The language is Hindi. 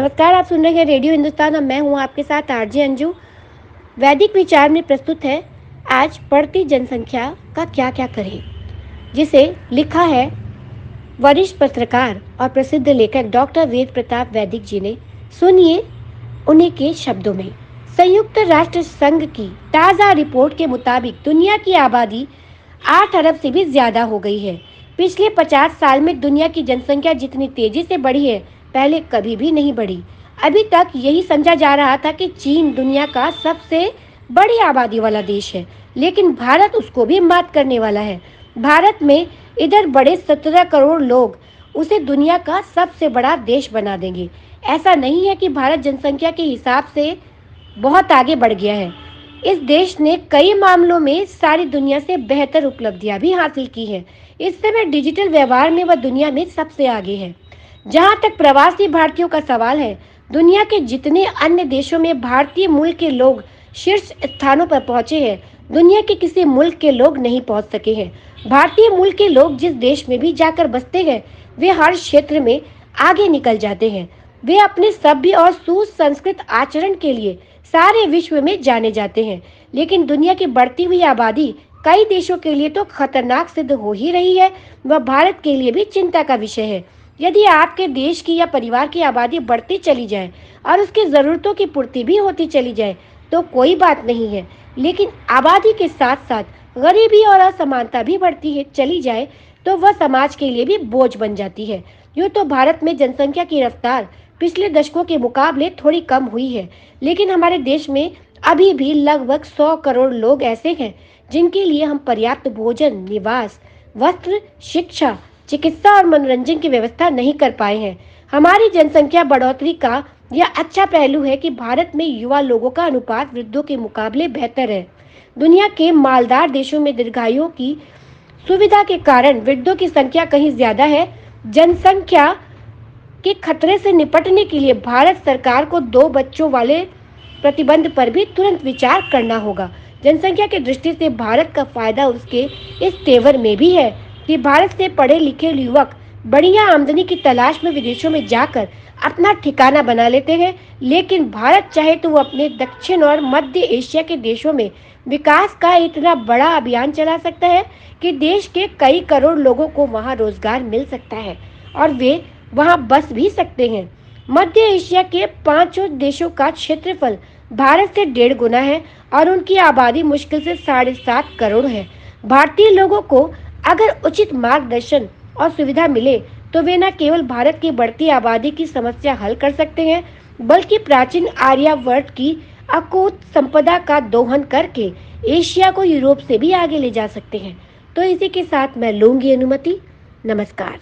नमस्कार, आप सुन रहे हैं रेडियो हिंदुस्तान और मैं हूं आपके साथ आरजे अंजू। वैदिक विचार में प्रस्तुत है आज बढ़ती जनसंख्या का क्या क्या करें, जिसे लिखा है वरिष्ठ पत्रकार और प्रसिद्ध लेखक डॉक्टर वेद प्रताप वैदिक जी ने। सुनिए उन्हीं के शब्दों में। संयुक्त राष्ट्र संघ की ताज़ा रिपोर्ट के मुताबिक दुनिया की आबादी 8 अरब से भी ज्यादा हो गई है। पिछले 50 साल में दुनिया की जनसंख्या जितनी तेजी से बढ़ी है, पहले कभी भी नहीं बढ़ी। अभी तक यही समझा जा रहा था कि चीन दुनिया का सबसे बड़ी आबादी वाला देश है, लेकिन भारत उसको भी मात करने वाला है। भारत में इधर बड़े 17 करोड़ लोग उसे दुनिया का सबसे बड़ा देश बना देंगे। ऐसा नहीं है कि भारत जनसंख्या के हिसाब से बहुत आगे बढ़ गया है। इस देश ने कई मामलों में सारी दुनिया से बेहतर उपलब्धियां भी हासिल की हैं। इस समय डिजिटल व्यवहार में वह दुनिया में सबसे आगे है। जहां तक प्रवासी भारतीयों का सवाल है, दुनिया के जितने अन्य देशों में भारतीय मूल के लोग शीर्ष स्थानों पर पहुंचे हैं, दुनिया के किसी मुल्क के लोग नहीं पहुंच सके हैं। भारतीय मूल के लोग जिस देश में भी जाकर बसते हैं, वे हर क्षेत्र में आगे निकल जाते हैं। वे अपने सभ्य और सुसंस्कृत आचरण के लिए सारे विश्व में जाने जाते हैं। लेकिन दुनिया की बढ़ती हुई आबादी कई देशों के लिए तो खतरनाक सिद्ध हो ही रही है। वह भारत के लिए भी चिंता का विषय है। यदि आपके देश की या परिवार की आबादी बढ़ती चली जाए और उसकी जरूरतों की पूर्ति भी होती चली जाए तो कोई बात नहीं है, लेकिन आबादी के साथ साथ गरीबी और असमानता भी बढ़ती है चली जाए तो वह समाज के लिए भी बोझ बन जाती है। यूँ तो भारत में जनसंख्या की रफ्तार पिछले दशकों के मुकाबले थोड़ी कम हुई है, लेकिन हमारे देश में अभी भी लगभग 100 करोड़ लोग ऐसे हैं जिनके लिए हम पर्याप्त भोजन, निवास, वस्त्र, शिक्षा, चिकित्सा और मनोरंजन की व्यवस्था नहीं कर पाए हैं। हमारी जनसंख्या बढ़ोतरी का यह अच्छा पहलू है कि भारत में युवा लोगों का अनुपात वृद्धों के मुकाबले बेहतर है। दुनिया के मालदार देशों में दीर्घायु की सुविधा के कारण वृद्धों की संख्या कहीं ज्यादा है। जनसंख्या के खतरे से निपटने के लिए भारत सरकार को 2 बच्चों वाले प्रतिबंध पर भी तुरंत विचार करना होगा। जनसंख्या की दृष्टि से भारत का फायदा उसके इस तेवर में भी है कि भारत से पढ़े लिखे युवक बढ़िया आमदनी की तलाश में विदेशों में जाकर अपना ठिकाना बना लेते हैं। लेकिन भारत चाहे तो वो अपने दक्षिण और मध्य एशिया के देशों में विकास का इतना बड़ा अभियान चला सकता है कि देश के कई करोड़ लोगों को वहां रोजगार मिल सकता है और वे वहां बस भी सकते हैं। मध्य एशिया के 5 देशों का क्षेत्रफल भारत से 1.5 गुना है और उनकी आबादी मुश्किल से 7.5 करोड़ है। भारतीय लोगों को अगर उचित मार्गदर्शन और सुविधा मिले तो वे न केवल भारत की बढ़ती आबादी की समस्या हल कर सकते हैं, बल्कि प्राचीन आर्यावर्त की अकूत संपदा का दोहन करके एशिया को यूरोप से भी आगे ले जा सकते हैं। तो इसी के साथ मैं लूंगी अनुमति। नमस्कार।